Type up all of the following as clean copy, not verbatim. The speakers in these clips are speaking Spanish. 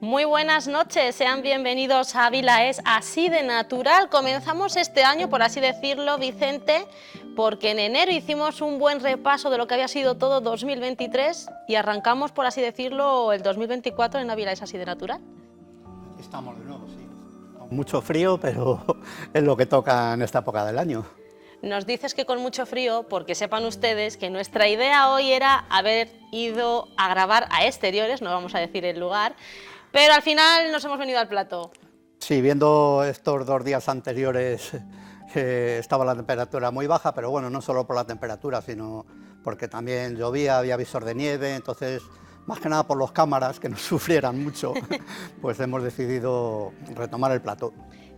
Muy buenas noches, sean bienvenidos a Ávila es así de natural. Comenzamos este año, por así decirlo, Vicente, porque en enero hicimos un buen repaso de lo que había sido todo 2023 y arrancamos, por así decirlo, el 2024 en Ávila es así de natural. Aquí estamos de nuevo, sí. Con mucho frío, pero es lo que toca en esta época del año. Nos dices que con mucho frío, porque sepan ustedes que nuestra idea hoy era haber ido a grabar a exteriores, no vamos a decir el lugar, pero al final nos hemos venido al plato. Sí, viendo estos 2 días anteriores estaba la temperatura muy baja, pero bueno, no solo por la temperatura, sino porque también llovía, había visor de nieve, entonces, más que nada por los cámaras, que no sufrieran mucho, pues hemos decidido retomar el plató.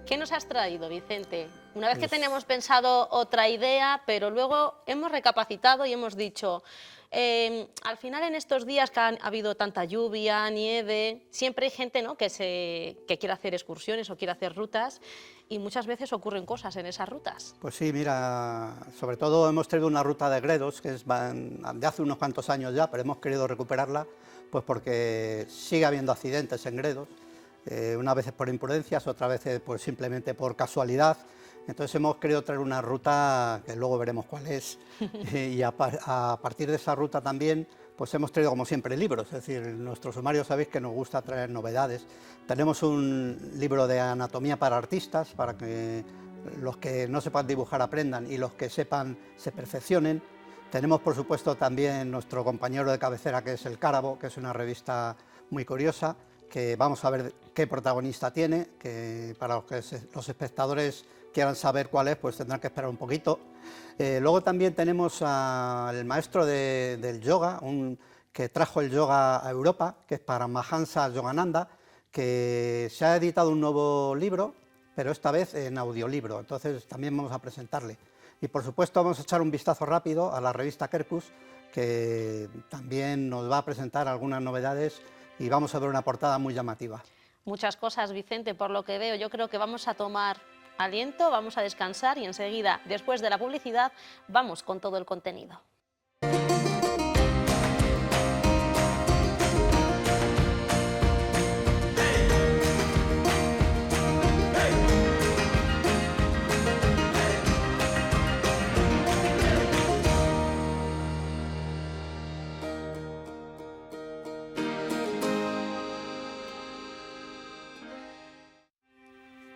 ¿Qué nos has traído, Vicente? Una vez que teníamos pensado otra idea, pero luego hemos recapacitado y hemos dicho, al final en estos días que ha habido tanta lluvia, nieve, siempre hay gente, ¿no?, que quiere hacer excursiones o quiere hacer rutas y muchas veces ocurren cosas en esas rutas. Pues sí, mira, sobre todo hemos traído una ruta de Gredos, que es de hace unos cuantos años ya, pero hemos querido recuperarla pues porque sigue habiendo accidentes en Gredos. Unas veces por imprudencias, otras veces pues simplemente por casualidad. Entonces hemos querido traer una ruta que luego veremos cuál es y a partir de esa ruta también pues hemos traído como siempre libros, es decir, en nuestro sumario sabéis que nos gusta traer novedades. Tenemos un libro de anatomía para artistas, para que los que no sepan dibujar aprendan y los que sepan se perfeccionen. Tenemos por supuesto también nuestro compañero de cabecera, que es El Cárabo, que es una revista muy curiosa, que vamos a ver qué protagonista tiene, que para los que los espectadores quieran saber cuál es, pues tendrán que esperar un poquito. Luego también tenemos al maestro del yoga, que trajo el yoga a Europa, que es Paramahansa Yogananda, que se ha editado un nuevo libro, pero esta vez en audiolibro, entonces también vamos a presentarle. Y por supuesto vamos a echar un vistazo rápido a la revista Quercus, que también nos va a presentar algunas novedades y vamos a ver una portada muy llamativa. Muchas cosas, Vicente, por lo que veo. Yo creo que vamos a tomar aliento, vamos a descansar y enseguida, después de la publicidad, vamos con todo el contenido.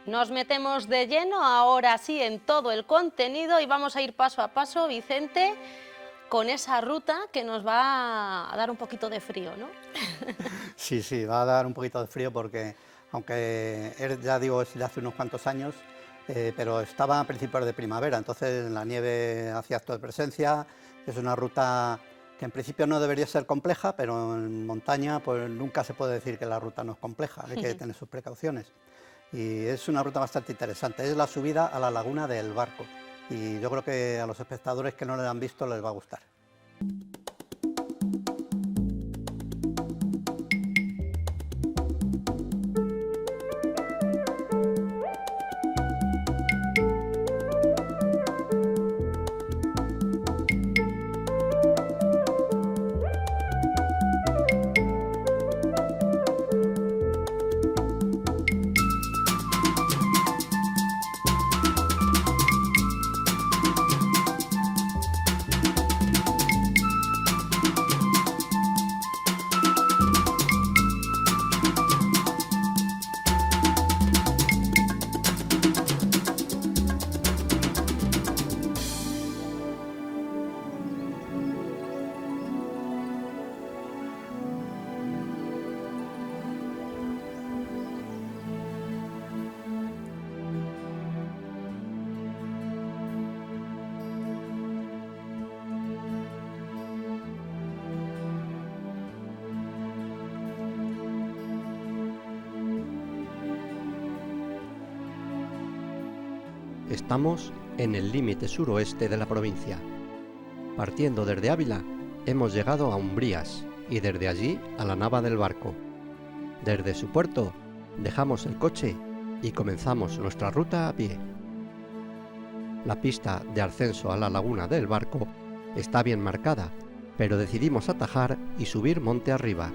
Nos metemos de lleno ahora sí en todo el contenido y vamos a ir paso a paso, Vicente, con esa ruta que nos va a dar un poquito de frío, ¿no? Sí, sí, va a dar un poquito de frío porque, aunque ya digo, es de hace unos cuantos años, pero estaba a principios de primavera, entonces la nieve hacía acto de presencia. Es una ruta que en principio no debería ser compleja, pero en montaña pues nunca se puede decir que la ruta no es compleja, hay que tener sus precauciones. Y es una ruta bastante interesante, es la subida a la laguna del Barco, y yo creo que a los espectadores que no la han visto les va a gustar. Estamos en el límite suroeste de la provincia. Partiendo desde Ávila, hemos llegado a Umbrías y desde allí a la Nava del Barco. Desde su puerto, dejamos el coche y comenzamos nuestra ruta a pie. La pista de ascenso a la laguna del Barco está bien marcada, pero decidimos atajar y subir monte arriba.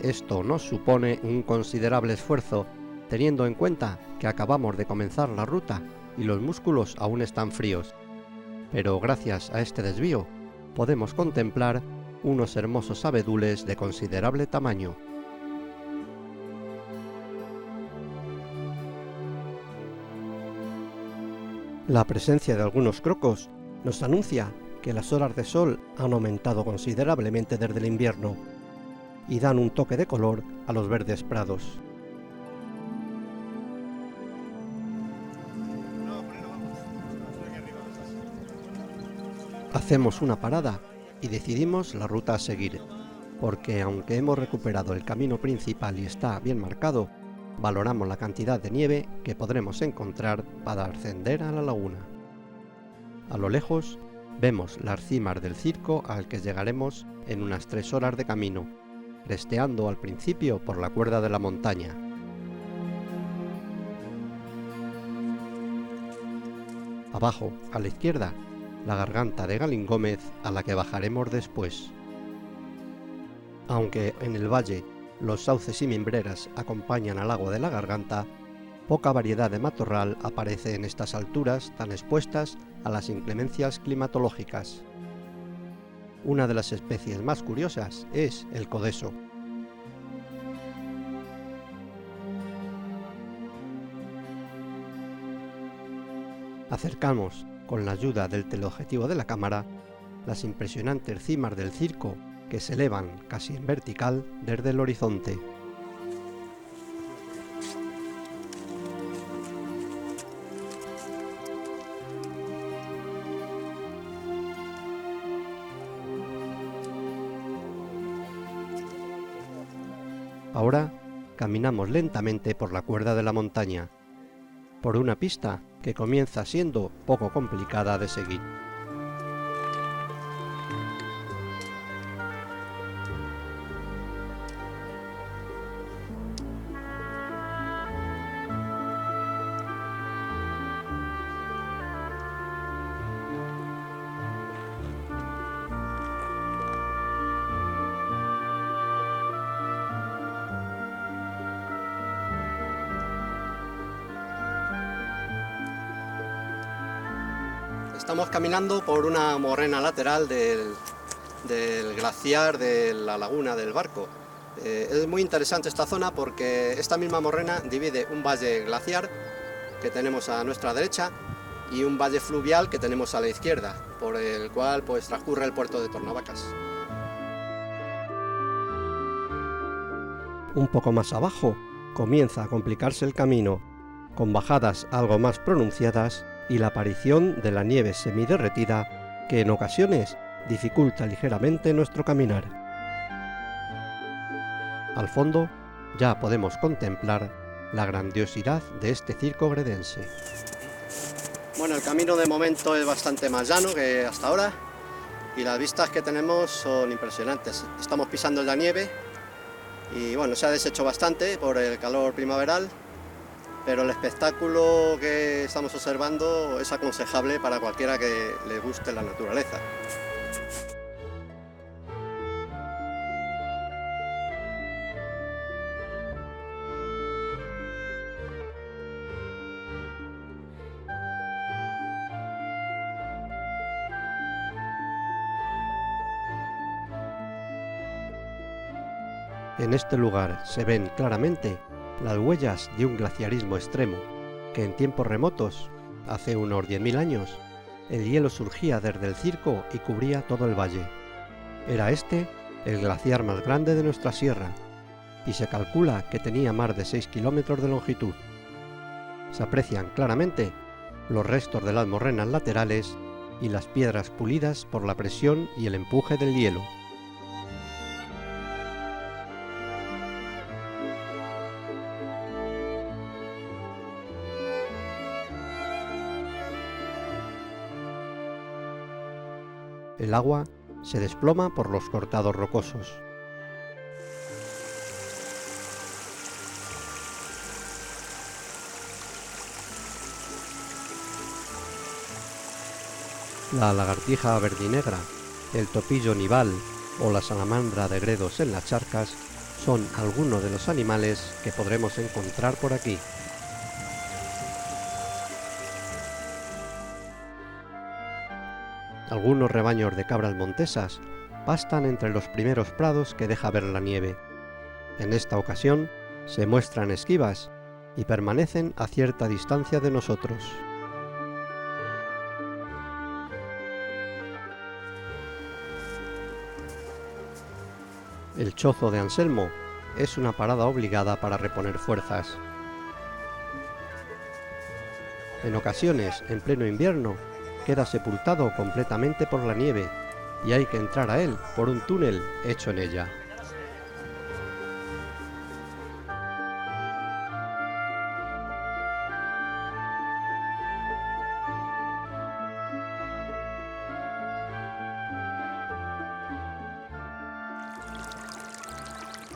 esto nos supone un considerable esfuerzo, teniendo en cuenta que acabamos de comenzar la ruta y los músculos aún están fríos. Pero gracias a este desvío podemos contemplar unos hermosos abedules de considerable tamaño. La presencia de algunos crocos nos anuncia que las horas de sol han aumentado considerablemente desde el invierno y dan un toque de color a los verdes prados. Hacemos una parada y decidimos la ruta a seguir, porque aunque hemos recuperado el camino principal y está bien marcado, valoramos la cantidad de nieve que podremos encontrar para ascender a la laguna. A lo lejos vemos las cimas del circo al que llegaremos en unas 3 horas de camino, cresteando al principio por la cuerda de la montaña. Abajo, a la izquierda, la garganta de Galín Gómez a la que bajaremos después. Aunque en el valle los sauces y mimbreras acompañan al lago de la garganta, poca variedad de matorral aparece en estas alturas tan expuestas a las inclemencias climatológicas. Una de las especies más curiosas es el codeso. Acercamos, con la ayuda del teleobjetivo de la cámara, las impresionantes cimas del circo que se elevan casi en vertical desde el horizonte. Ahora caminamos lentamente por la cuerda de la montaña, por una pista que comienza siendo poco complicada de seguir. Estamos caminando por una morrena lateral del glaciar de la laguna del Barco. Es muy interesante esta zona porque esta misma morrena divide un valle glaciar que tenemos a nuestra derecha y un valle fluvial que tenemos a la izquierda, por el cual pues transcurre el puerto de Tornavacas. Un poco más abajo comienza a complicarse el camino, con bajadas algo más pronunciadas y la aparición de la nieve semiderretida que en ocasiones dificulta ligeramente nuestro caminar. Al fondo ya podemos contemplar la grandiosidad de este circo gredense. Bueno, el camino de momento es bastante más llano que hasta ahora y las vistas que tenemos son impresionantes. Estamos pisando la nieve y bueno, se ha deshecho bastante por el calor primaveral, pero el espectáculo que estamos observando es aconsejable para cualquiera que le guste la naturaleza. En este lugar se ven claramente las huellas de un glaciarismo extremo, que en tiempos remotos, hace unos 10.000 años, el hielo surgía desde el circo y cubría todo el valle. Era este el glaciar más grande de nuestra sierra, y se calcula que tenía más de 6 kilómetros de longitud. Se aprecian claramente los restos de las morrenas laterales y las piedras pulidas por la presión y el empuje del hielo. El agua se desploma por los cortados rocosos. La lagartija verdinegra, el topillo nival o la salamandra de Gredos en las charcas son algunos de los animales que podremos encontrar por aquí. Algunos rebaños de cabras montesas pastan entre los primeros prados que deja ver la nieve. En esta ocasión se muestran esquivas y permanecen a cierta distancia de nosotros. El chozo de Anselmo es una parada obligada para reponer fuerzas. En ocasiones, en pleno invierno, queda sepultado completamente por la nieve y hay que entrar a él por un túnel hecho en ella.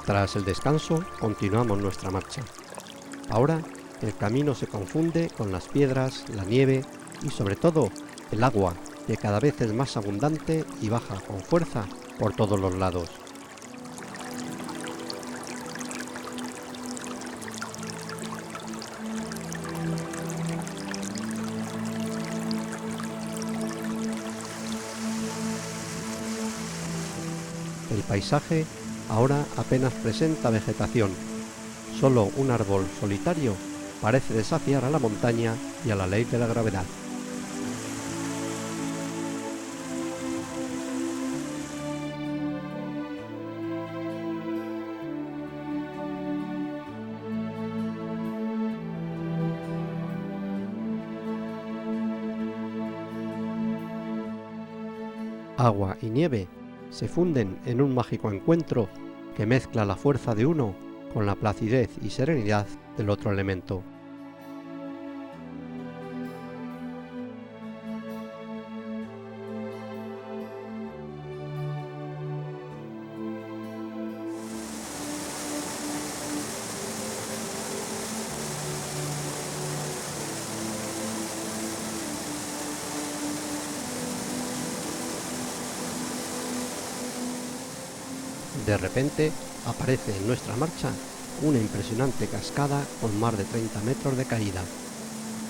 Tras el descanso, continuamos nuestra marcha. Ahora, el camino se confunde con las piedras, la nieve y sobre todo el agua, que cada vez es más abundante y baja con fuerza por todos los lados. El paisaje ahora apenas presenta vegetación. Solo un árbol solitario parece desafiar a la montaña y a la ley de la gravedad. Agua y nieve se funden en un mágico encuentro que mezcla la fuerza de uno con la placidez y serenidad del otro elemento. De repente aparece en nuestra marcha una impresionante cascada con más de 30 metros de caída,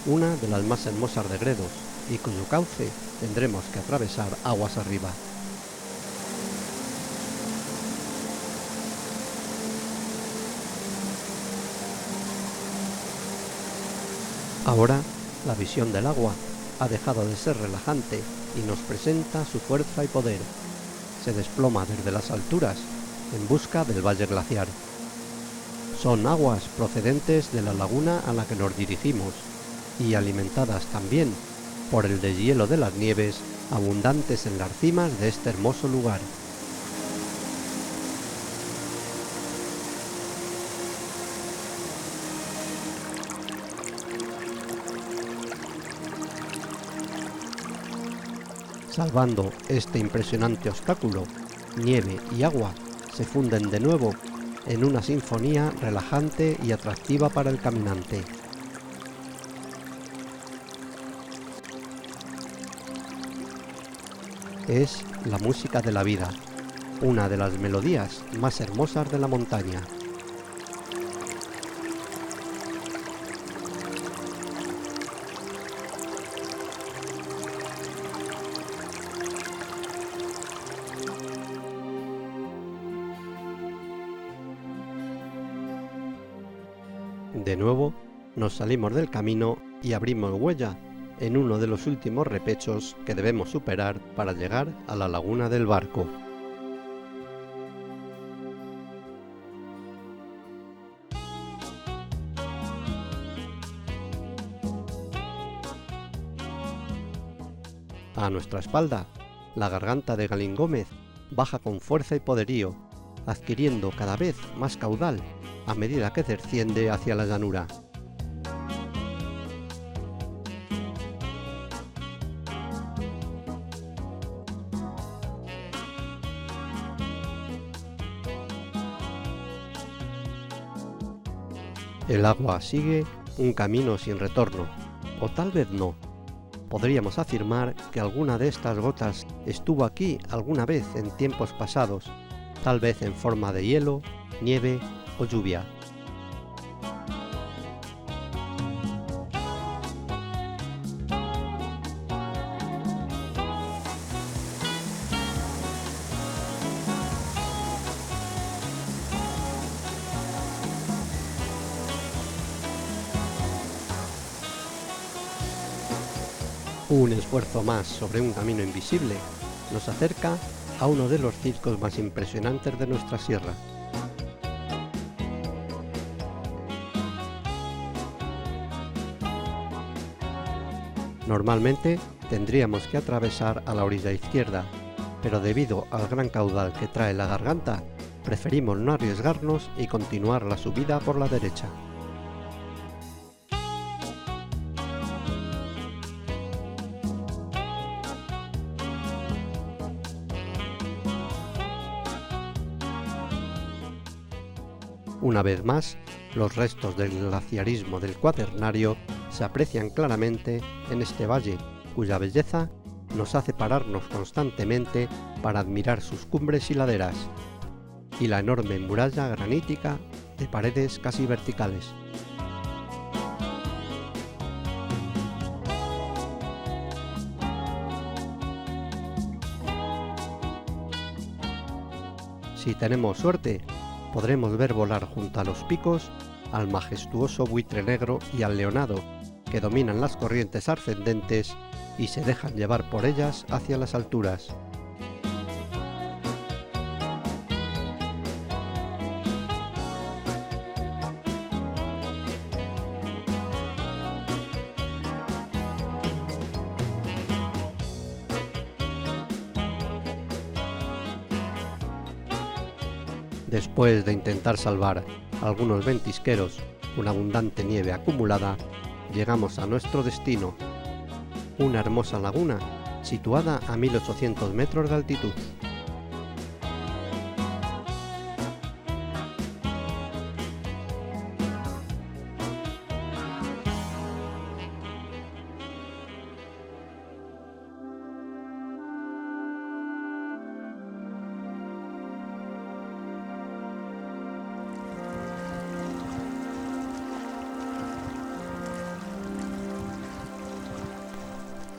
una de las más hermosas de Gredos y cuyo cauce tendremos que atravesar aguas arriba. Ahora la visión del agua ha dejado de ser relajante y nos presenta su fuerza y poder. Se desploma desde las alturas en busca del valle glaciar. Son aguas procedentes de la laguna a la que nos dirigimos y alimentadas también por el deshielo de las nieves abundantes en las cimas de este hermoso lugar. Salvando este impresionante obstáculo, nieve y agua se funden de nuevo en una sinfonía relajante y atractiva para el caminante. Es la música de la vida, una de las melodías más hermosas de la montaña. De nuevo, nos salimos del camino y abrimos huella en uno de los últimos repechos que debemos superar para llegar a la laguna del Barco. A nuestra espalda, la garganta de Galín Gómez baja con fuerza y poderío, adquiriendo cada vez más caudal a medida que desciende hacia la llanura. El agua sigue un camino sin retorno, o tal vez no. Podríamos afirmar que alguna de estas gotas estuvo aquí alguna vez en tiempos pasados, tal vez en forma de hielo, nieve o lluvia. Un esfuerzo más sobre un camino invisible nos acerca a uno de los circos más impresionantes de nuestra sierra. Normalmente tendríamos que atravesar a la orilla izquierda, pero debido al gran caudal que trae la garganta, preferimos no arriesgarnos y continuar la subida por la derecha. Una vez más, los restos del glaciarismo del Cuaternario se aprecian claramente en este valle, cuya belleza nos hace pararnos constantemente para admirar sus cumbres y laderas, y la enorme muralla granítica de paredes casi verticales. Si tenemos suerte, podremos ver volar junto a los picos al majestuoso buitre negro y al leonado, que dominan las corrientes ascendentes y se dejan llevar por ellas hacia las alturas. Después de intentar salvar algunos ventisqueros con abundante nieve acumulada, llegamos a nuestro destino, una hermosa laguna situada a 1800 metros de altitud.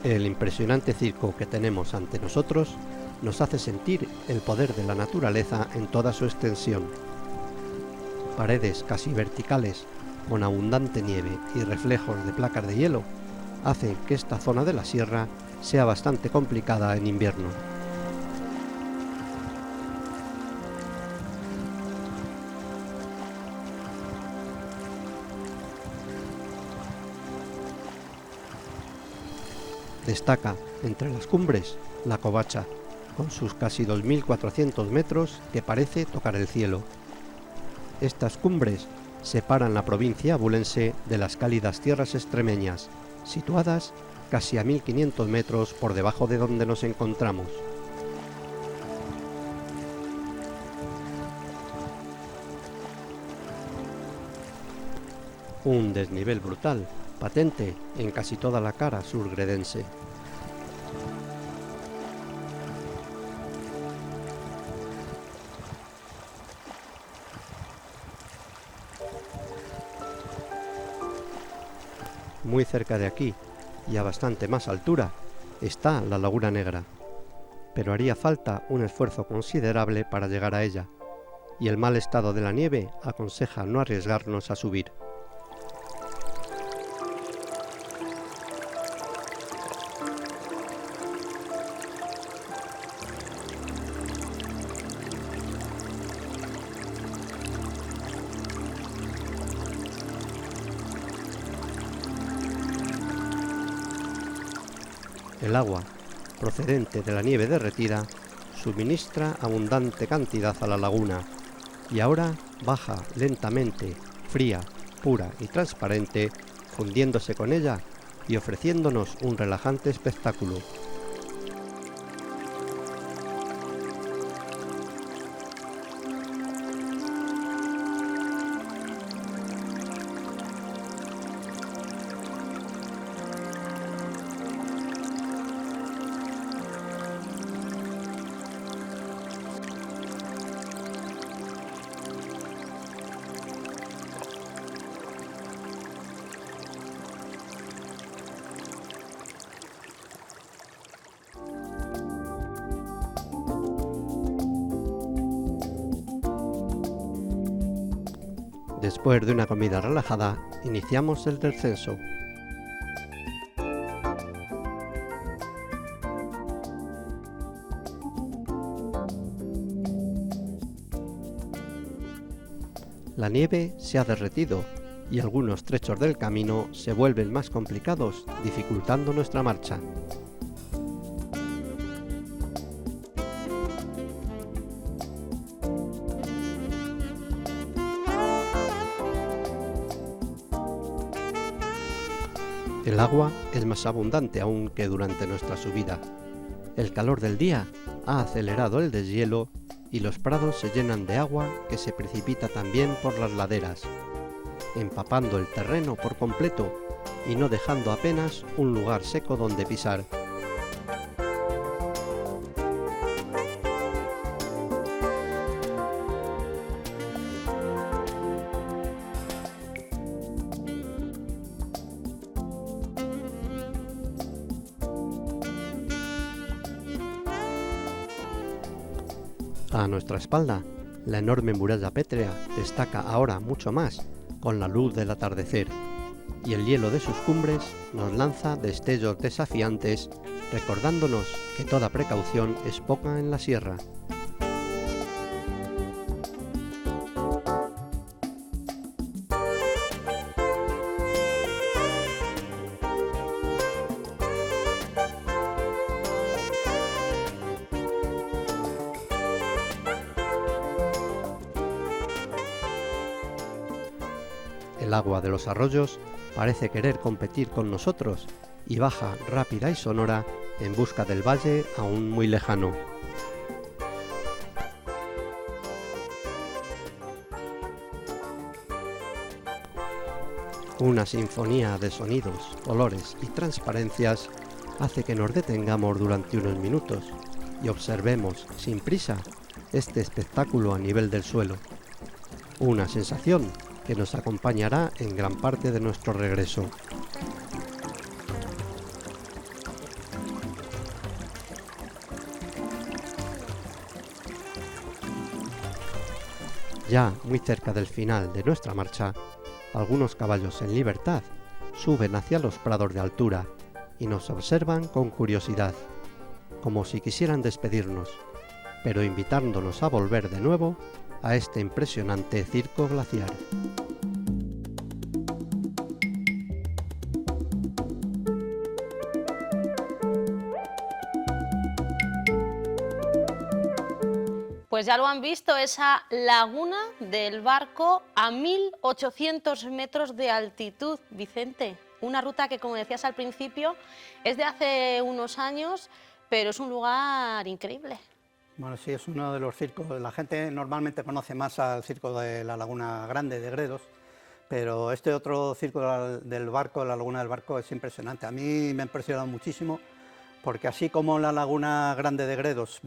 El impresionante circo que tenemos ante nosotros nos hace sentir el poder de la naturaleza en toda su extensión. Paredes casi verticales con abundante nieve y reflejos de placas de hielo hacen que esta zona de la sierra sea bastante complicada en invierno. Destaca entre las cumbres la Covacha, con sus casi 2400 metros que parece tocar el cielo. Estas cumbres separan la provincia abulense de las cálidas tierras extremeñas, situadas casi a 1500 metros por debajo de donde nos encontramos. Un desnivel brutal, patente en casi toda la cara surgredense. Muy cerca de aquí, y a bastante más altura, está la Laguna Negra, pero haría falta un esfuerzo considerable para llegar a ella, y el mal estado de la nieve aconseja no arriesgarnos a subir. El agua, procedente de la nieve derretida, suministra abundante cantidad a la laguna y ahora baja lentamente, fría, pura y transparente, fundiéndose con ella y ofreciéndonos un relajante espectáculo. Después de una comida relajada, iniciamos el descenso. La nieve se ha derretido y algunos trechos del camino se vuelven más complicados, dificultando nuestra marcha. El agua es más abundante aún que durante nuestra subida. El calor del día ha acelerado el deshielo y los prados se llenan de agua que se precipita también por las laderas, empapando el terreno por completo y no dejando apenas un lugar seco donde pisar. A nuestra espalda, la enorme muralla pétrea destaca ahora mucho más con la luz del atardecer, y el hielo de sus cumbres nos lanza destellos desafiantes, recordándonos que toda precaución es poca en la sierra. El agua de los arroyos parece querer competir con nosotros y baja rápida y sonora en busca del valle aún muy lejano. Una sinfonía de sonidos, olores y transparencias hace que nos detengamos durante unos minutos y observemos sin prisa este espectáculo a nivel del suelo. Una sensación que nos acompañará en gran parte de nuestro regreso. Ya muy cerca del final de nuestra marcha, algunos caballos en libertad suben hacia los prados de altura y nos observan con curiosidad, como si quisieran despedirnos, pero invitándonos a volver de nuevo a este impresionante circo glaciar. Pues ya lo han visto, esa laguna del Barco a 1800 metros de altitud, Vicente. Una ruta que, como decías al principio, es de hace unos años, pero es un lugar increíble. Bueno, sí, es uno de los circos. La gente normalmente conoce más al circo de la Laguna Grande de Gredos, pero este otro circo del Barco, la Laguna del Barco, es impresionante. A mí me ha impresionado muchísimo, porque así como la Laguna Grande de Gredos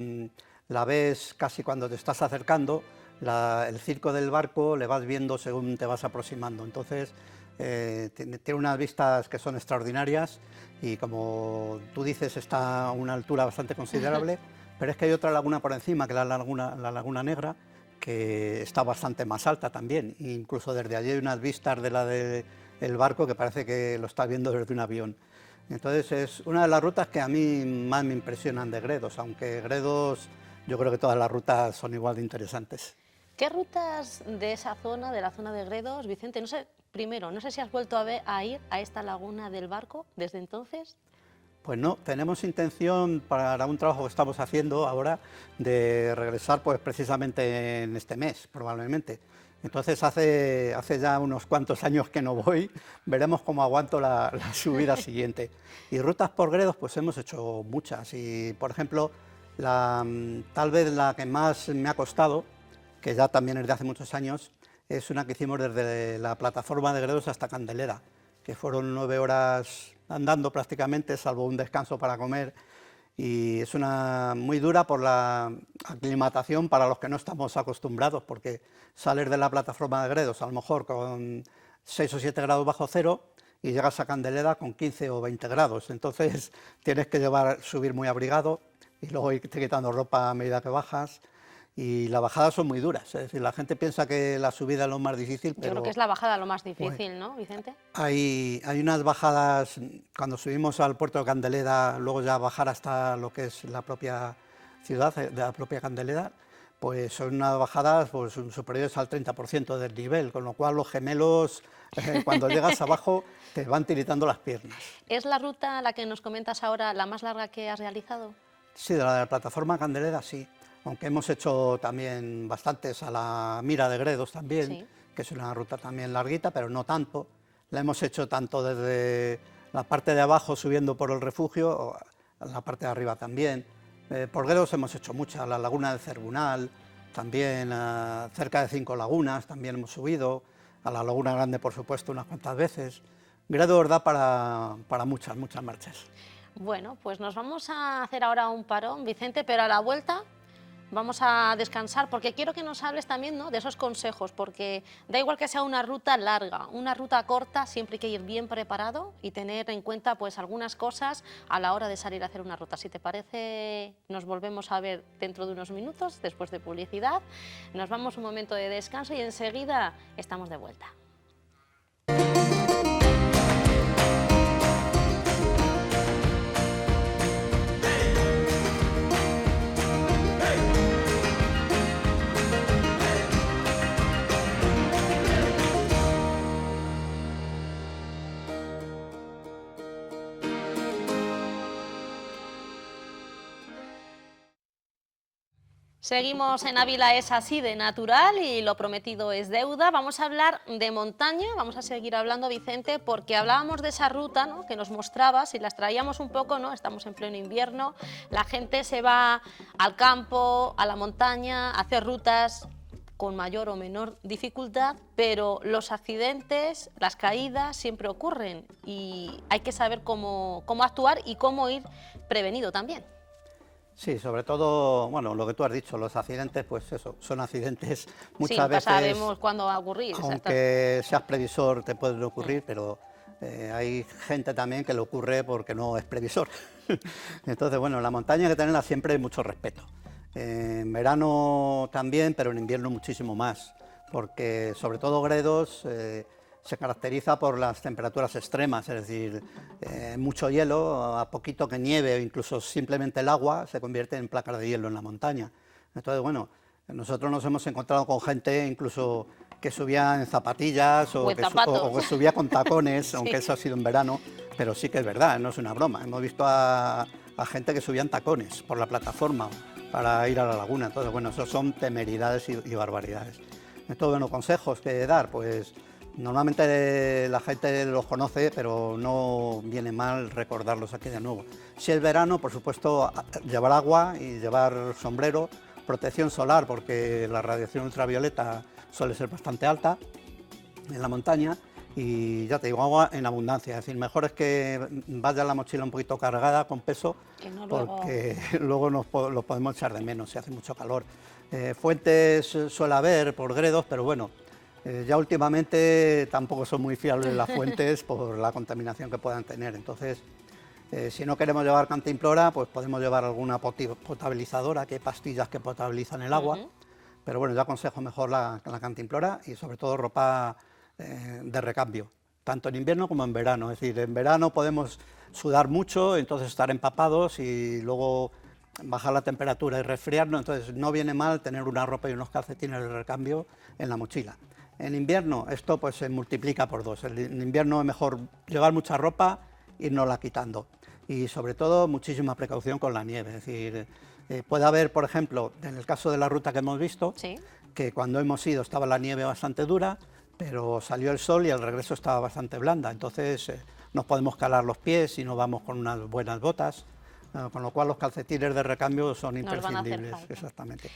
la ves casi cuando te estás acercando, el circo del Barco le vas viendo según te vas aproximando. Entonces, tiene unas vistas que son extraordinarias y, como tú dices, está a una altura bastante considerable. Pero es que hay otra laguna por encima, que es la Laguna Negra, que está bastante más alta también. Incluso desde allí hay unas vistas de la del Barco que parece que lo estás viendo desde un avión. Entonces es una de las rutas que a mí más me impresionan de Gredos, aunque Gredos, yo creo que todas las rutas son igual de interesantes. ¿Qué rutas de esa zona, de la zona de Gredos, Vicente? No sé, primero, no sé si has vuelto a ir a esta Laguna del Barco desde entonces. Pues no, tenemos intención para un trabajo que estamos haciendo ahora de regresar pues precisamente en este mes, probablemente. Entonces hace ya unos cuantos años que no voy, veremos cómo aguanto la subida siguiente. Y rutas por Gredos pues hemos hecho muchas y, por ejemplo, tal vez la que más me ha costado, que ya también es de hace muchos años, es una que hicimos desde la plataforma de Gredos hasta Candelera, que fueron 9 horas andando prácticamente, salvo un descanso para comer, y es una muy dura por la aclimatación para los que no estamos acostumbrados, porque sales de la plataforma de Gredos a lo mejor con 6 o 7 grados bajo cero y llegas a Candelera con 15 o 20 grados, entonces tienes que subir muy abrigado y luego irte quitando ropa a medida que bajas. y las bajadas son muy duras. Es decir, la gente piensa que la subida es lo más difícil, Yo pero creo que es la bajada lo más difícil, ¿no, Vicente? hay unas bajadas, cuando subimos al puerto de Candeleda, luego ya bajar hasta lo que es la propia ciudad, de la propia Candeleda, pues son unas bajadas pues, superiores al 30% del nivel, con lo cual los gemelos, cuando llegas abajo, te van tiritando las piernas. ¿Es la ruta, la que nos comentas ahora, la más larga que has realizado? Sí, de la plataforma Candeleda sí, aunque hemos hecho también bastantes a la Mira de Gredos también, Sí. que es una ruta también larguita, pero no tanto. La hemos hecho tanto desde la parte de abajo subiendo por el refugio, o a la parte de arriba también. Por Gredos hemos hecho muchas, la laguna del Cernunal, también cerca de 5 lagunas también hemos subido, a la Laguna Grande por supuesto unas cuantas veces. Gredos da para muchas marchas. Bueno, pues nos vamos a hacer ahora un parón, Vicente, pero a la vuelta vamos a descansar porque quiero que nos hables también, ¿no?, de esos consejos, porque da igual que sea una ruta larga, una ruta corta, siempre hay que ir bien preparado y tener en cuenta pues algunas cosas a la hora de salir a hacer una ruta. Si te parece, nos volvemos a ver dentro de unos minutos, después de publicidad. Nos vamos un momento de descanso y enseguida estamos de vuelta. Seguimos en Ávila es así de natural y lo prometido es deuda. Vamos a hablar de montaña, vamos a seguir hablando, Vicente, porque hablábamos de esa ruta, ¿no?, que nos mostrabas y las traíamos un poco, ¿no? Estamos en pleno invierno, la gente se va al campo, a la montaña, a hacer rutas con mayor o menor dificultad, pero los accidentes, las caídas siempre ocurren y hay que saber cómo actuar y cómo ir prevenido también. Sí, sobre todo, bueno, lo que tú has dicho, los accidentes, pues eso, son accidentes muchas Sí, veces, sabemos cuándo va a ocurrir. aunque seas previsor te pueden ocurrir, pero hay gente también que le ocurre porque no es previsor. Entonces, bueno, en la montaña hay que tenerla siempre mucho respeto. En verano también, pero en invierno muchísimo más, porque sobre todo Gredos se caracteriza por las temperaturas extremas, es decir, mucho hielo, a poquito que nieve o incluso simplemente el agua se convierte en placas de hielo en la montaña. Entonces, bueno, nosotros nos hemos encontrado con gente incluso que subía en zapatillas o que subía con tacones, sí, aunque eso ha sido en verano, pero sí que es verdad, no es una broma. Hemos visto a gente que subía en tacones por la plataforma para ir a la laguna. Entonces, bueno, eso son temeridades y barbaridades. Entonces, bueno, consejos que dar, pues normalmente la gente los conoce, pero no viene mal recordarlos aquí de nuevo. Si es verano, por supuesto, llevar agua y llevar sombrero, protección solar, porque la radiación ultravioleta suele ser bastante alta en la montaña, y ya te digo, agua en abundancia. Es decir, mejor es que vaya la mochila un poquito cargada con peso, porque luego lo podemos echar de menos si hace mucho calor. Fuentes suele haber por Gredos, pero bueno, ya últimamente tampoco son muy fiables las fuentes por la contaminación que puedan tener. Entonces, si no queremos llevar cantimplora, pues podemos llevar alguna potabilizadora, que hay pastillas que potabilizan el agua, pero bueno, yo aconsejo mejor la cantimplora y sobre todo ropa de recambio, tanto en invierno como en verano. Es decir, en verano podemos sudar mucho, entonces estar empapados y luego bajar la temperatura y resfriarnos, entonces no viene mal tener una ropa y unos calcetines de recambio en la mochila. En invierno esto pues se multiplica por dos. En invierno es mejor llevar mucha ropa e irnosla quitando, y sobre todo muchísima precaución con la nieve. Es decir, puede haber, por ejemplo, en el caso de la ruta que hemos visto, ¿sí?, que cuando hemos ido estaba la nieve bastante dura, pero salió el sol y el regreso estaba bastante blanda, entonces nos podemos calar los pies si no vamos con unas buenas botas, con lo cual los calcetines de recambio son imprescindibles. Exactamente.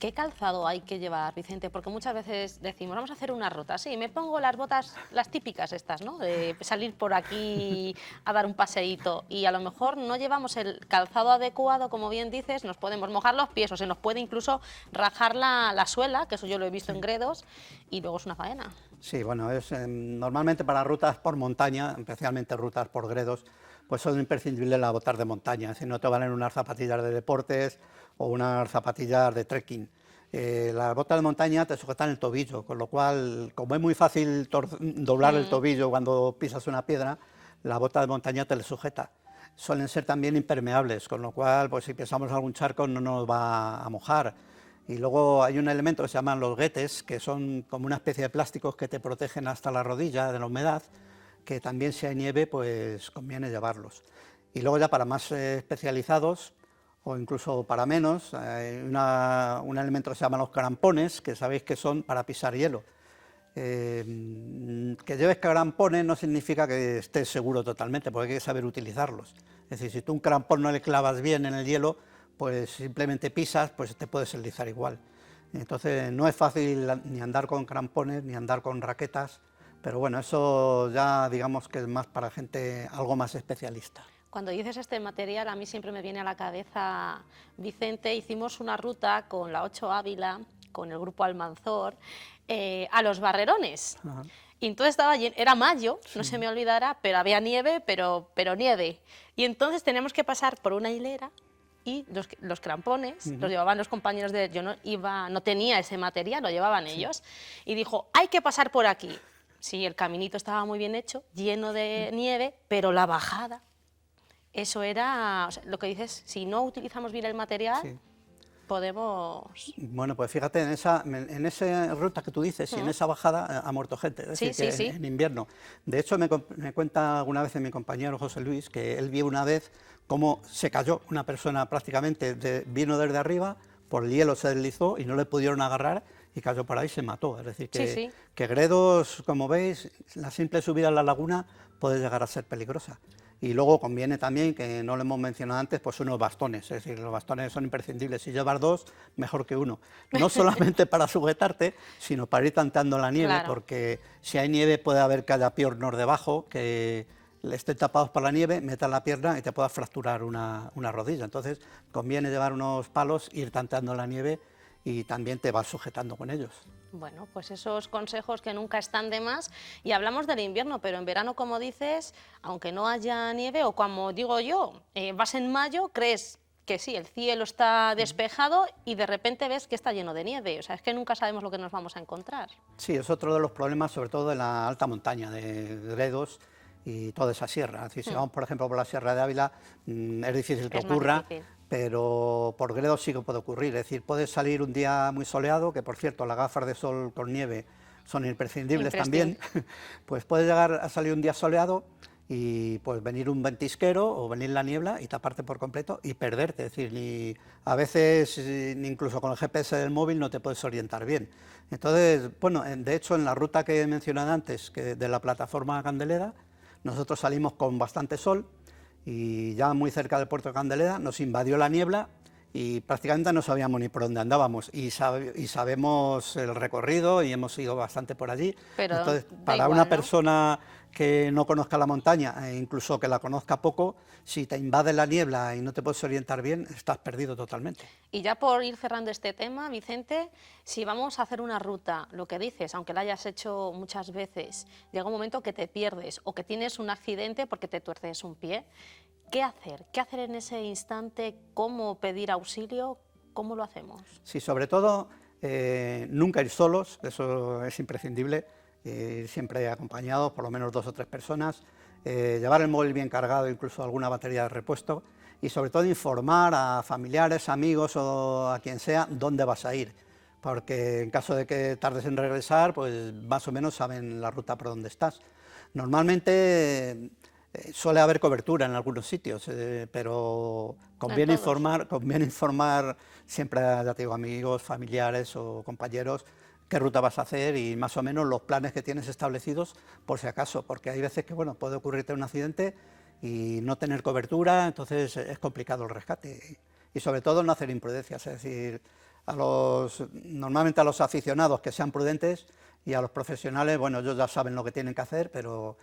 ¿Qué calzado hay que llevar, Vicente? Porque muchas veces decimos, vamos a hacer una ruta, sí, me pongo las botas, las típicas estas, ¿no?, de salir por aquí a dar un paseíto, y a lo mejor no llevamos el calzado adecuado, como bien dices, nos podemos mojar los pies o se nos puede incluso rajar la suela, que eso yo lo he visto en Gredos, y luego es una faena. Sí, bueno, normalmente para rutas por montaña, especialmente rutas por Gredos, pues son imprescindibles las botas de montaña, es decir, no te valen unas zapatillas de deportes o unas zapatillas de trekking. Las botas de montaña te sujetan el tobillo, con lo cual, como es muy fácil doblar el tobillo cuando pisas una piedra, la bota de montaña te le sujeta. Suelen ser también impermeables, con lo cual, pues si pisamos algún charco no nos va a mojar. Y luego hay un elemento que se llaman los guetes, que son como una especie de plásticos que te protegen hasta la rodilla de la humedad, que también si hay nieve, pues conviene llevarlos. Y luego ya para más especializados, o incluso para menos, hay un elemento que se llaman los crampones, que sabéis que son para pisar hielo. Que lleves crampones no significa que estés seguro totalmente, porque hay que saber utilizarlos. Es decir, si tú un crampón no le clavas bien en el hielo, pues simplemente pisas, pues te puedes deslizar igual. Entonces no es fácil ni andar con crampones, ni andar con raquetas, pero bueno, eso ya digamos que es más para gente algo más especialista. Cuando dices este material, a mí siempre me viene a la cabeza, Vicente, hicimos una ruta con la 8 Ávila, con el grupo Almanzor, a los Barrerones. Ajá. Y entonces era mayo, no se me olvidará, pero había nieve, pero nieve. Y entonces teníamos que pasar por una hilera y los crampones los llevaban los compañeros de... Yo no tenía ese material, lo llevaban ellos. Y dijo, hay que pasar por aquí. Sí, el caminito estaba muy bien hecho, lleno de nieve, pero la bajada, eso era... O sea, lo que dices, si no utilizamos bien el material... Sí. Podemos... Bueno, pues fíjate, en esa ruta que tú dices, y en esa bajada ha muerto gente, es decir, que en invierno. De hecho, me cuenta alguna vez mi compañero José Luis que él vio una vez cómo se cayó una persona prácticamente, vino desde arriba, por el hielo se deslizó y no le pudieron agarrar y cayó por ahí y se mató. Es decir, que Gredos, como veis, la simple subida a la laguna puede llegar a ser peligrosa. Y luego conviene también, que no lo hemos mencionado antes, pues unos bastones, es decir, los bastones son imprescindibles, si llevas dos, mejor que uno. No solamente para sujetarte, sino para ir tanteando la nieve, porque si hay nieve puede haber que haya piornos debajo, que estén tapados por la nieve, metas la pierna y te puedas fracturar una rodilla. Entonces conviene llevar unos palos, ir tanteando la nieve y también te vas sujetando con ellos. Bueno, pues esos consejos que nunca están de más. Y hablamos del invierno, pero en verano, como dices, aunque no haya nieve, o como digo yo, vas en mayo, crees que sí, el cielo está despejado y de repente ves que está lleno de nieve. O sea, es que nunca sabemos lo que nos vamos a encontrar. Sí, es otro de los problemas, sobre todo de la alta montaña, de Gredos y toda esa sierra. Es decir, si vamos, por ejemplo, por la Sierra de Ávila, es difícil que ocurra, pero por Gredos sí que puede ocurrir. Es decir, puede salir un día muy soleado, que por cierto las gafas de sol con nieve son imprescindibles también, pues puede llegar a salir un día soleado y pues venir un ventisquero o venir la niebla y taparte por completo y perderte. Es decir, a veces incluso con el GPS del móvil no te puedes orientar bien. Entonces, bueno, de hecho en la ruta que he mencionado antes, que de la plataforma Candelera, nosotros salimos con bastante sol y ya muy cerca del puerto de Candelera nos invadió la niebla y prácticamente no sabíamos ni por dónde andábamos y sabemos el recorrido y hemos ido bastante por allí. Pero entonces, para una persona que no conozca la montaña e incluso que la conozca poco, si te invade la niebla y no te puedes orientar bien, estás perdido totalmente. Y ya por ir cerrando este tema, Vicente, si vamos a hacer una ruta, lo que dices, aunque la hayas hecho muchas veces, llega un momento que te pierdes o que tienes un accidente porque te tuerces un pie, ¿qué hacer? ¿Qué hacer en ese instante? ¿Cómo pedir auxilio? ¿Cómo lo hacemos? Sí, sobre todo, nunca ir solos, eso es imprescindible, ir siempre acompañados, por lo menos 2 o 3 personas, llevar el móvil bien cargado, incluso alguna batería de repuesto, y sobre todo informar a familiares, amigos o a quien sea dónde vas a ir, porque en caso de que tardes en regresar, pues más o menos saben la ruta por donde estás. Normalmente suele haber cobertura en algunos sitios, pero conviene informar siempre, ya te digo, amigos, familiares o compañeros qué ruta vas a hacer y más o menos los planes que tienes establecidos por si acaso, porque hay veces que bueno, puede ocurrirte un accidente y no tener cobertura, entonces es complicado el rescate y sobre todo no hacer imprudencias, es decir, normalmente a los aficionados que sean prudentes y a los profesionales, bueno, ellos ya saben lo que tienen que hacer, pero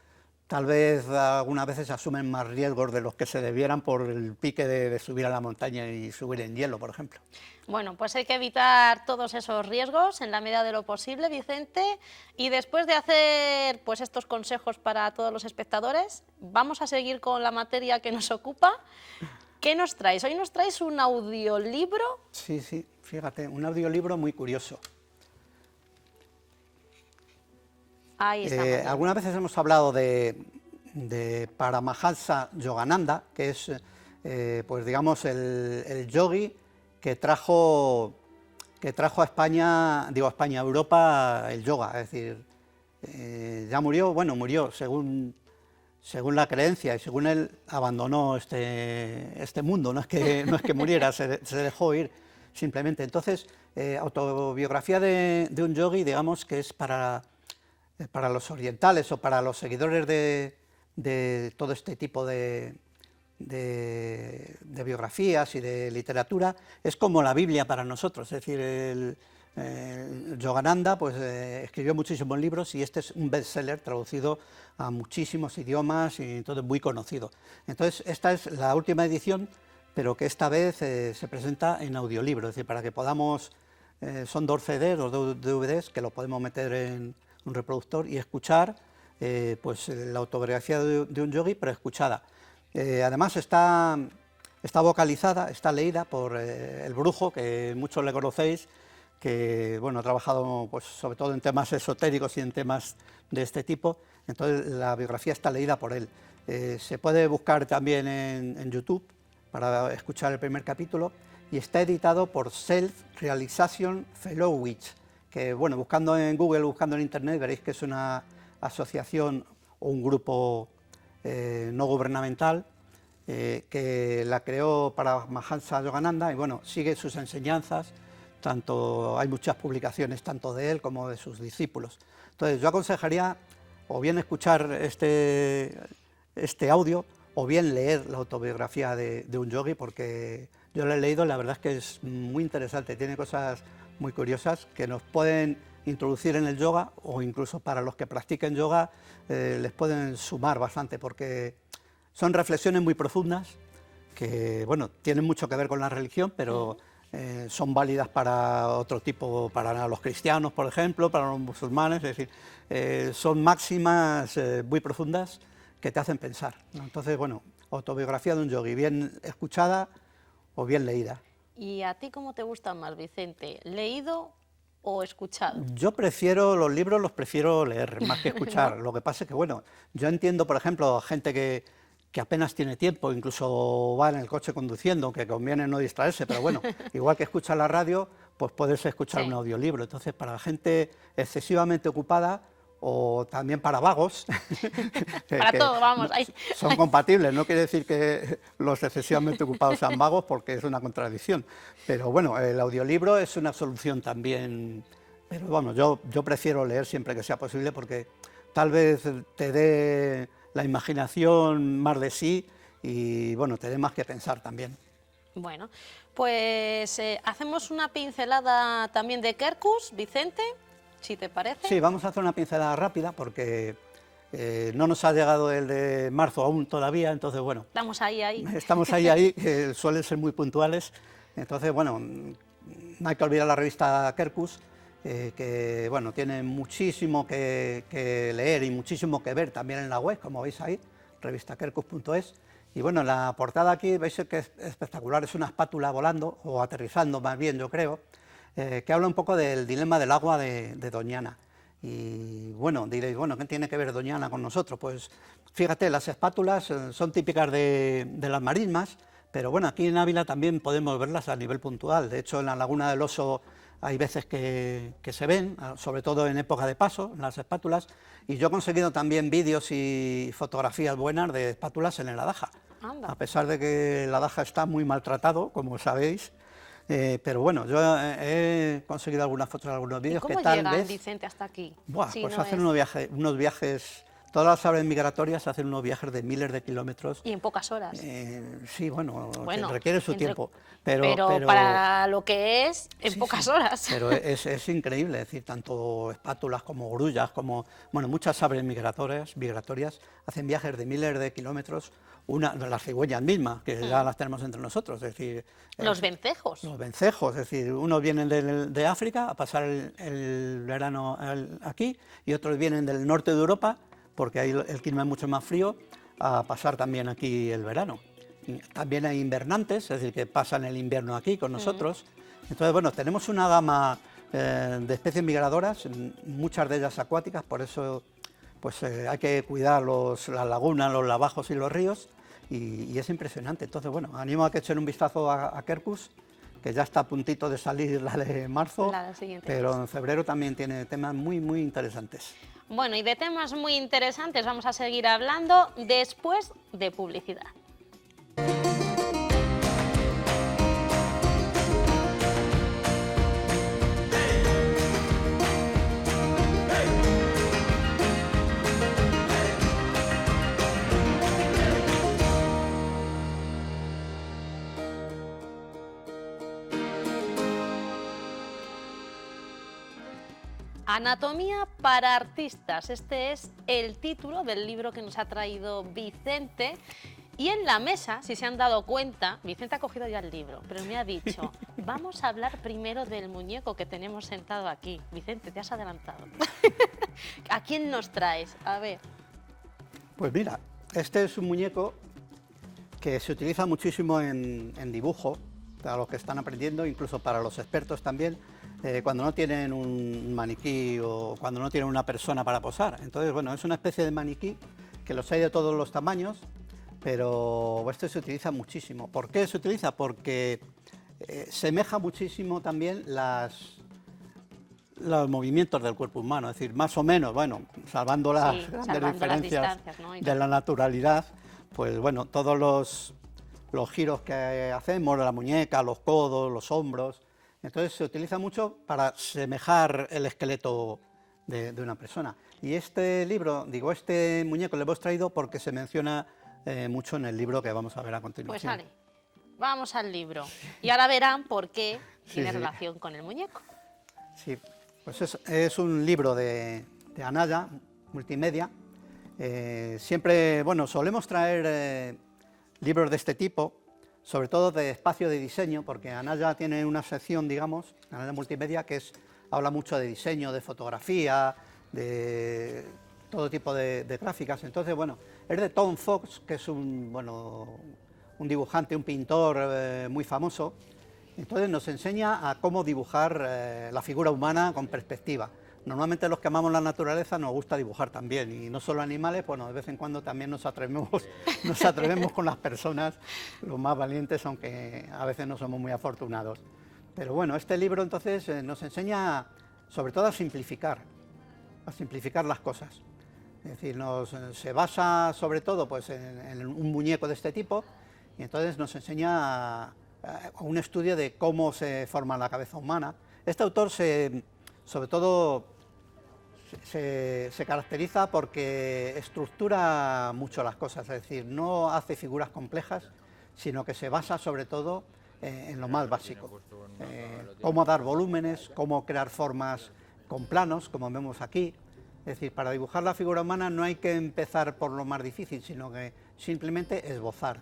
tal vez algunas veces asumen más riesgos de los que se debieran por el pique de subir a la montaña y subir en hielo, por ejemplo. Bueno, pues hay que evitar todos esos riesgos en la medida de lo posible, Vicente. Y después de hacer pues estos consejos para todos los espectadores, vamos a seguir con la materia que nos ocupa, ¿Qué nos traes? Hoy nos traes un audiolibro. Sí, sí, fíjate, un audiolibro muy curioso. Ahí está. Algunas veces hemos hablado de Paramahansa Yogananda, que es, pues digamos, el yogi que trajo a España, digo a España, a Europa, el yoga. Es decir, ya murió, bueno, murió según la creencia, y según él abandonó este mundo, no es que muriera, se dejó ir simplemente. Entonces, autobiografía de un yogi, digamos que es para los orientales o para los seguidores de todo este tipo de biografías y de literatura, es como la Biblia para nosotros. Es decir, el Yogananda pues, escribió muchísimos libros y este es un bestseller traducido a muchísimos idiomas y entonces muy conocido. Entonces, esta es la última edición, pero que esta vez se presenta en audiolibro, es decir, para que podamos, son 2 CDs, 2 DVDs, que lo podemos meter en un reproductor y escuchar pues, la autobiografía de un yogi, pero escuchada. Además está vocalizada, está leída por el Brujo, que muchos le conocéis, que bueno, ha trabajado pues, sobre todo en temas esotéricos y en temas de este tipo. Entonces la biografía está leída por él. Se puede buscar también en YouTube para escuchar el primer capítulo y está editado por Self Realization Fellowship, que bueno, buscando en Google, buscando en Internet, veréis que es una asociación o un grupo no gubernamental que la creó Paramahansa Yogananda y bueno, sigue sus enseñanzas, hay muchas publicaciones tanto de él como de sus discípulos. Entonces yo aconsejaría o bien escuchar este audio o bien leer la autobiografía de un yogi, porque yo la he leído y la verdad es que es muy interesante, tiene cosas muy curiosas que nos pueden introducir en el yoga o incluso para los que practiquen yoga les pueden sumar bastante, porque son reflexiones muy profundas que bueno, tienen mucho que ver con la religión, pero son válidas para otro tipo, para los cristianos, por ejemplo, para los musulmanes, es decir, son máximas muy profundas que te hacen pensar, ¿no? Entonces, bueno, autobiografía de un yogi, bien escuchada o bien leída. ¿Y a ti cómo te gusta más, Vicente? ¿Leído o escuchado? Yo prefiero los libros, los prefiero leer más que escuchar. ¿No? Lo que pasa es que, bueno, yo entiendo, por ejemplo, a gente que apenas tiene tiempo, incluso va en el coche conduciendo, que conviene no distraerse, pero bueno, igual que escucha la radio, pues puedes escuchar un audiolibro. Entonces, para la gente excesivamente ocupada, o también para vagos, para todo, vamos. Son compatibles, no quiere decir que los excesivamente ocupados sean vagos, porque es una contradicción, pero bueno, el audiolibro es una solución también, pero bueno, yo prefiero leer siempre que sea posible, porque tal vez te dé la imaginación más de sí y bueno, te dé más que pensar también. Bueno, pues hacemos una pincelada también de Kerkus, Vicente, si te parece. Sí, vamos a hacer una pincelada rápida porque no nos ha llegado el de marzo aún todavía, entonces bueno. Estamos ahí. Estamos ahí, que suelen ser muy puntuales. Entonces, bueno, no hay que olvidar la revista Kerkus, que bueno, tiene muchísimo que leer y muchísimo que ver también en la web, como veis ahí, revistakerkus.es. Y bueno, la portada aquí veis que es espectacular, es una espátula volando, o aterrizando más bien, yo creo, que habla un poco del dilema del agua de Doñana. Y bueno, diréis, bueno, ¿qué tiene que ver Doñana con nosotros? Pues fíjate, las espátulas son típicas de las marismas, pero bueno, aquí en Ávila también podemos verlas a nivel puntual. De hecho, en la Laguna del Oso hay veces que se ven, sobre todo en época de paso, en las espátulas, y yo he conseguido también vídeos y fotografías buenas de espátulas en el Adaja. Anda. A pesar de que el Adaja está muy maltratado, como sabéis, pero bueno, yo he conseguido algunas fotos, algunos vídeos. ¿Y cómo llegan, Vicente, hasta aquí? Buah, si pues no hacen unos viajes, todas las aves migratorias hacen unos viajes de miles de kilómetros. Y en pocas horas. Sí, bueno, requiere su tiempo. Pero para lo que es, en pocas horas. Pero es increíble, es decir, tanto espátulas como grullas, como bueno, muchas aves migratorias hacen viajes de miles de kilómetros. Las cigüeñas mismas, que ya las tenemos entre nosotros, es decir... Los vencejos. Los vencejos, es decir, unos vienen de África a pasar el verano aquí, y otros vienen del norte de Europa, porque ahí el clima es mucho más frío, a pasar también aquí el verano. También hay invernantes, es decir, que pasan el invierno aquí con nosotros. Entonces, bueno, tenemos una gama de especies migradoras, muchas de ellas acuáticas, por eso pues hay que cuidar las lagunas, los lavajos y los ríos, y es impresionante. Entonces, bueno, animo a que echen un vistazo a Quercus, que ya está a puntito de salir la de marzo, pero en febrero también tiene temas muy, muy interesantes. Bueno, y de temas muy interesantes vamos a seguir hablando después de publicidad. Anatomía para artistas, este es el título del libro que nos ha traído Vicente. Y en la mesa, si se han dado cuenta, Vicente ha cogido ya el libro, pero me ha dicho, vamos a hablar primero del muñeco que tenemos sentado aquí. Vicente, te has adelantado. ¿A quién nos traes? A ver. Pues mira, este es un muñeco que se utiliza muchísimo en dibujo, para los que están aprendiendo, incluso para los expertos también, cuando no tienen un maniquí o cuando no tienen una persona para posar. Entonces, bueno, es una especie de maniquí que los hay de todos los tamaños, pero este se utiliza muchísimo. ¿Por qué se utiliza? Porque semeja muchísimo también los movimientos del cuerpo humano, es decir, más o menos, bueno, salvando las grandes diferencias, ¿no? De la naturalidad, pues bueno, todos los giros que hacemos, la muñeca, los codos, los hombros, entonces se utiliza mucho para semejar el esqueleto de una persona. Y este libro, digo, este muñeco le hemos traído porque se menciona mucho en el libro que vamos a ver a continuación. Pues vale, vamos al libro. Y ahora verán por qué tiene relación con el muñeco. Sí, pues es un libro de Anaya, multimedia. Siempre, bueno, solemos traer libros de este tipo, sobre todo de espacio de diseño, porque Anaya tiene una sección, digamos, Anaya Multimedia, que habla mucho de diseño, de fotografía, de todo tipo de gráficas. Entonces, bueno, es de Tom Fox, que es un dibujante, un pintor muy famoso. Entonces nos enseña a cómo dibujar la figura humana con perspectiva. Normalmente los que amamos la naturaleza nos gusta dibujar también, y no solo animales, bueno, de vez en cuando también nos atrevemos con las personas, los más valientes, aunque a veces no somos muy afortunados. Pero bueno, este libro entonces nos enseña sobre todo a simplificar las cosas. Es decir, se basa sobre todo pues, en un muñeco de este tipo, y entonces nos enseña un estudio de cómo se forma la cabeza humana. Este autor sobre todo se caracteriza porque estructura mucho las cosas, es decir, no hace figuras complejas, sino que se basa sobre todo en lo más básico. Cómo dar volúmenes, cómo crear formas con planos, como vemos aquí. Es decir, para dibujar la figura humana no hay que empezar por lo más difícil, sino que simplemente esbozar.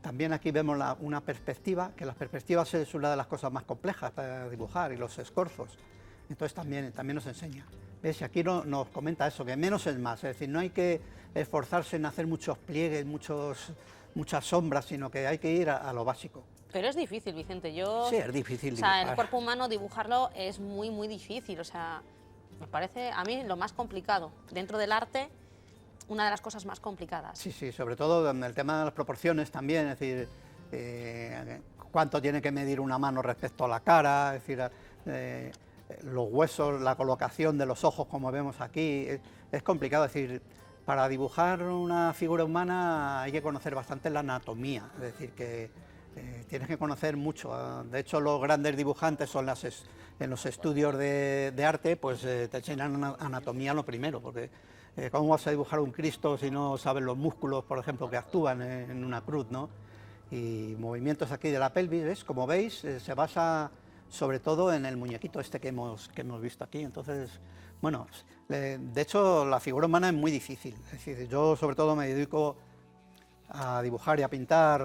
También aquí vemos una perspectiva, que las perspectivas es una de las cosas más complejas para dibujar, y los escorzos. Entonces también nos enseña. ¿Ves? Y aquí nos comenta eso, que menos es más, es decir, no hay que esforzarse en hacer muchos pliegues, muchas sombras, sino que hay que ir a lo básico. Pero es difícil, Vicente, Sí, es difícil dibujar. El cuerpo humano dibujarlo es muy, muy difícil, o sea, me parece a mí lo más complicado. Dentro del arte, una de las cosas más complicadas. Sí, sobre todo en el tema de las proporciones también, es decir, cuánto tiene que medir una mano respecto a la cara, es decir, los huesos, la colocación de los ojos, como vemos aquí, es complicado. Es decir, para dibujar una figura humana hay que conocer bastante la anatomía, es decir, que tienes que conocer mucho. De hecho, los grandes dibujantes en los estudios de arte, pues te enseñan anatomía lo primero, porque ¿cómo vas a dibujar un Cristo si no sabes los músculos, por ejemplo, que actúan en una cruz, ¿no? Y movimientos aquí de la pelvis, ¿ves? Como veis, se basa sobre todo en el muñequito este que hemos visto aquí. Entonces, bueno, de hecho la figura humana es muy difícil. Es decir, yo sobre todo me dedico a dibujar y a pintar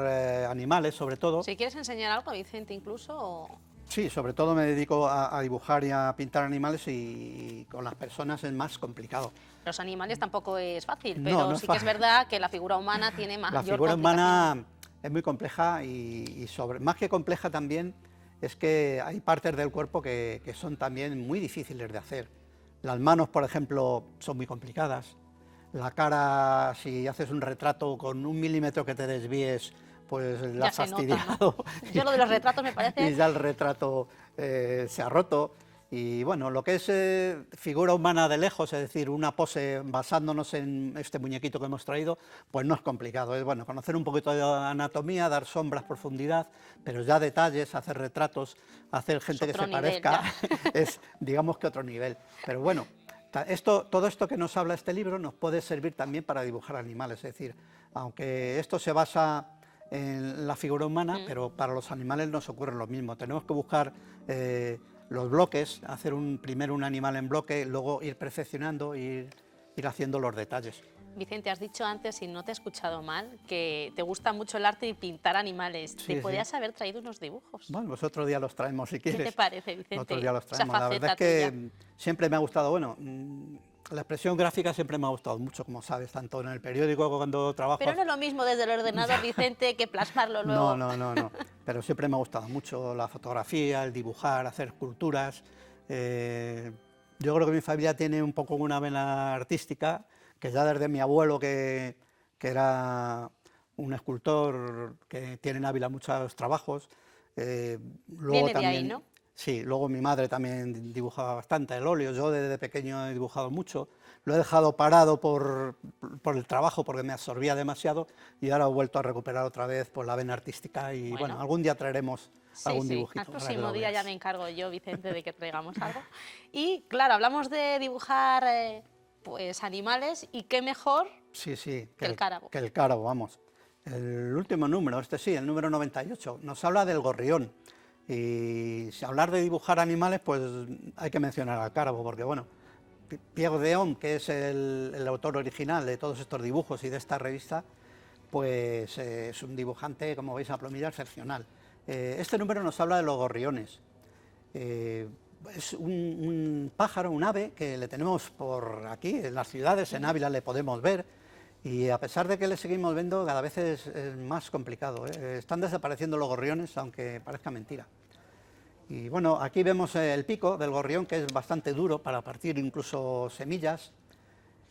animales, sobre todo. Si quieres enseñar algo, Vicente, incluso... ¿o? Sí, sobre todo me dedico a dibujar y a pintar animales, y con las personas es más complicado. Los animales tampoco es fácil, pero no sí que es verdad que la figura humana tiene mayor complicación. La figura humana es muy compleja y más que compleja también es que hay partes del cuerpo que son también muy difíciles de hacer. Las manos, por ejemplo, son muy complicadas. La cara, si haces un retrato con 1 milímetro que te desvíes, pues la has fastidiado. Nota, ¿no? Yo lo de los retratos me parece... Y ya el retrato se ha roto. Y bueno, lo que es figura humana de lejos, es decir, una pose basándonos en este muñequito que hemos traído, pues no es complicado. Es bueno conocer un poquito de anatomía, dar sombras, profundidad, pero ya detalles, hacer retratos, hacer gente que se parezca, es digamos que otro nivel. Pero bueno, todo esto que nos habla este libro nos puede servir también para dibujar animales, es decir, aunque esto se basa en la figura humana, pero para los animales nos ocurre lo mismo. Tenemos que buscar los bloques, hacer primero un animal en bloque, luego ir perfeccionando, ir haciendo los detalles. Vicente, has dicho antes, si no te he escuchado mal, que te gusta mucho el arte y pintar animales. Sí, ¿Te podías haber traído unos dibujos? Bueno, pues otro día los traemos si quieres. ¿Qué te parece, Vicente? Otro día los traemos. La verdad es que siempre me ha gustado, bueno, la expresión gráfica siempre me ha gustado mucho, como sabes, tanto en el periódico como cuando trabajo. Pero no es lo mismo desde el ordenador, Vicente, que plasmarlo luego. No. Pero siempre me ha gustado mucho la fotografía, el dibujar, hacer esculturas. Yo creo que mi familia tiene un poco una vena artística, que ya desde mi abuelo, que era un escultor que tiene en Ávila muchos trabajos. Luego viene también, de ahí, ¿no? Sí, luego mi madre también dibujaba bastante el óleo, yo desde pequeño he dibujado mucho, lo he dejado parado por el trabajo porque me absorbía demasiado y ahora he vuelto a recuperar otra vez por la vena artística y bueno, algún día traeremos algún dibujito. El próximo día ya me encargo yo, Vicente, de que traigamos algo. Y claro, hablamos de dibujar pues animales y qué mejor que el cárabo. Que el cárabo, vamos. El último número, el número 98, nos habla del gorrión. Y si hablar de dibujar animales, pues hay que mencionar al cárabo, porque bueno, Pierre Deon, que es el autor original de todos estos dibujos y de esta revista, pues es un dibujante, como veis, a plomilla excepcional. Este número nos habla de los gorriones. Es un pájaro, un ave, que le tenemos por aquí, en las ciudades, en Ávila le podemos ver, y a pesar de que le seguimos viendo, cada vez es más complicado. Están desapareciendo los gorriones, aunque parezca mentira. Y bueno, aquí vemos el pico del gorrión, que es bastante duro para partir incluso semillas,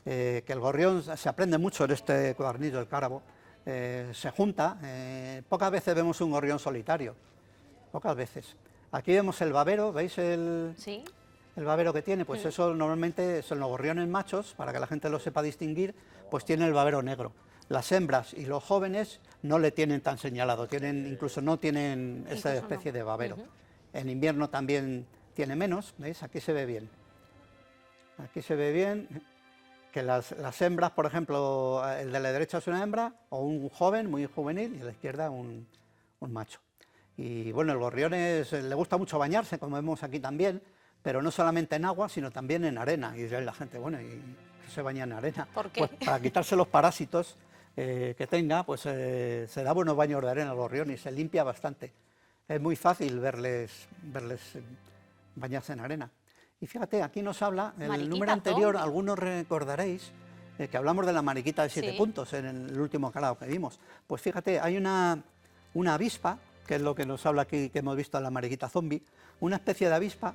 que el gorrión se aprende mucho en este cuadernillo del cárabo, se junta, pocas veces vemos un gorrión solitario, pocas veces. Aquí vemos el babero, ¿veis el babero que tiene? Pues eso normalmente son los gorriones machos, para que la gente lo sepa distinguir, pues tiene el babero negro. Las hembras y los jóvenes no le tienen tan señalado, incluso no tienen esa especie de babero. En invierno también tiene menos, ¿veis? Aquí se ve bien. Aquí se ve bien que las hembras, por ejemplo, el de la derecha es una hembra o un joven muy juvenil y a la izquierda un macho. Y bueno, el gorrión le gusta mucho bañarse, como vemos aquí también, pero no solamente en agua, sino también en arena. Y dirá la gente, bueno, ¿y qué se baña en arena? ¿Por qué? Pues para quitarse los parásitos que tenga, pues se da buenos baños de arena al gorrión y se limpia bastante. Es muy fácil verles bañarse en arena. Y fíjate, aquí nos habla, en el número anterior, algunos recordaréis que hablamos de la mariquita de 7 puntos en el último calado que vimos. Pues fíjate, hay una avispa, que es lo que nos habla aquí, que hemos visto en la mariquita zombie, una especie de avispa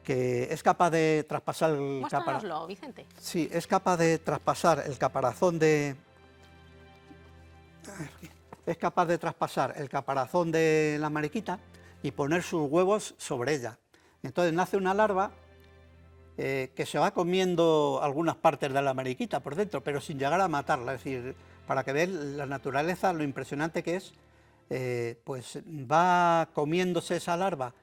que es capaz de traspasar el caparazón. Vicente. Sí, es capaz de traspasar el caparazón de... Es capaz de traspasar el caparazón de la mariquita y poner sus huevos sobre ella. Entonces nace una larva que se va comiendo algunas partes de la mariquita por dentro, pero sin llegar a matarla. Es decir, para que vean la naturaleza, lo impresionante que es, pues va comiéndose esa larva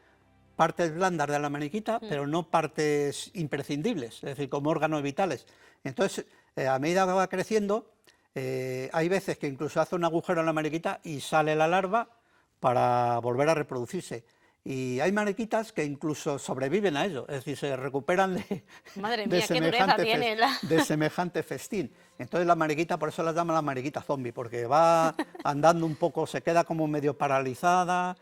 partes blandas de la mariquita, pero no partes imprescindibles, es decir, como órganos vitales. Entonces, a medida que va creciendo, hay veces que incluso hace un agujero en la mariquita y sale la larva para volver a reproducirse. Y hay mariquitas que incluso sobreviven a ello, es decir, se recuperan de semejante festín. Entonces la mariquita, por eso la llaman la mariquita zombie, porque va andando un poco, se queda como medio paralizada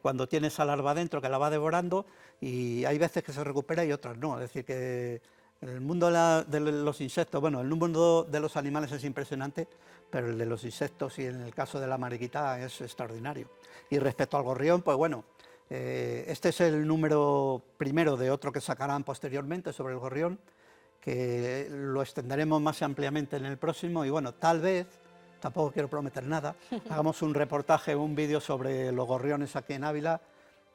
cuando tiene esa larva dentro que la va devorando, y hay veces que se recupera y otras no. Es decir, que El mundo de los insectos, bueno, el mundo de los animales es impresionante, pero el de los insectos y en el caso de la mariquita es extraordinario. Y respecto al gorrión, pues bueno, este es el número primero de otro que sacarán posteriormente sobre el gorrión, que lo extenderemos más ampliamente en el próximo y bueno, tal vez, tampoco quiero prometer nada, hagamos un reportaje, un vídeo sobre los gorriones aquí en Ávila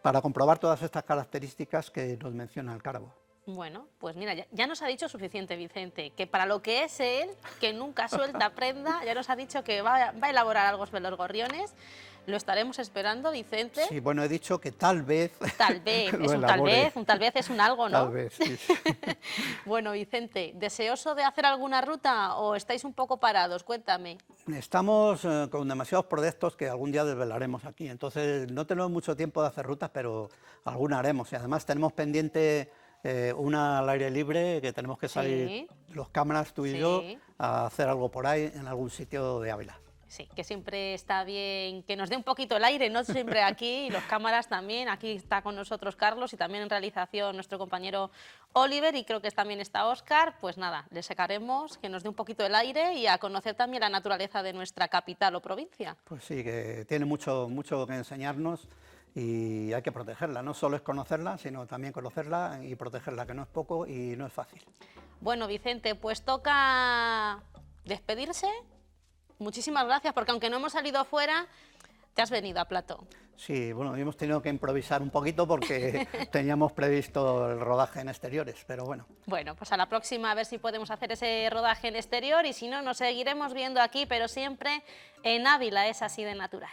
para comprobar todas estas características que nos menciona el Cárabo. Bueno, pues mira, ya nos ha dicho suficiente Vicente, que para lo que es él, que nunca suelta prenda, ya nos ha dicho que va a elaborar algo sobre los gorriones. Lo estaremos esperando, Vicente. Sí, bueno, he dicho que tal vez... Tal vez, es un tal vez es un algo, ¿no? Tal vez, sí. Bueno, Vicente, ¿deseoso de hacer alguna ruta o estáis un poco parados? Cuéntame. Estamos con demasiados proyectos que algún día desvelaremos aquí, entonces no tenemos mucho tiempo de hacer rutas, pero alguna haremos. Y además tenemos pendiente una al aire libre, que tenemos que salir los cámaras, tú y yo, a hacer algo por ahí, en algún sitio de Ávila. Sí, que siempre está bien que nos dé un poquito el aire, no siempre aquí, y los cámaras también. Aquí está con nosotros Carlos y también en realización nuestro compañero Oliver, y creo que también está Óscar. Pues nada, le sacaremos que nos dé un poquito el aire y a conocer también la naturaleza de nuestra capital o provincia. Pues sí, que tiene mucho que enseñarnos y hay que protegerla. No solo es conocerla, sino también conocerla y protegerla, que no es poco y no es fácil. Bueno, Vicente, pues toca despedirse. Muchísimas gracias, porque aunque no hemos salido fuera, te has venido a plató. Sí, bueno, hemos tenido que improvisar un poquito porque teníamos previsto el rodaje en exteriores, pero bueno. Bueno, pues a la próxima a ver si podemos hacer ese rodaje en exterior y si no, nos seguiremos viendo aquí, pero siempre en Ávila es así de natural.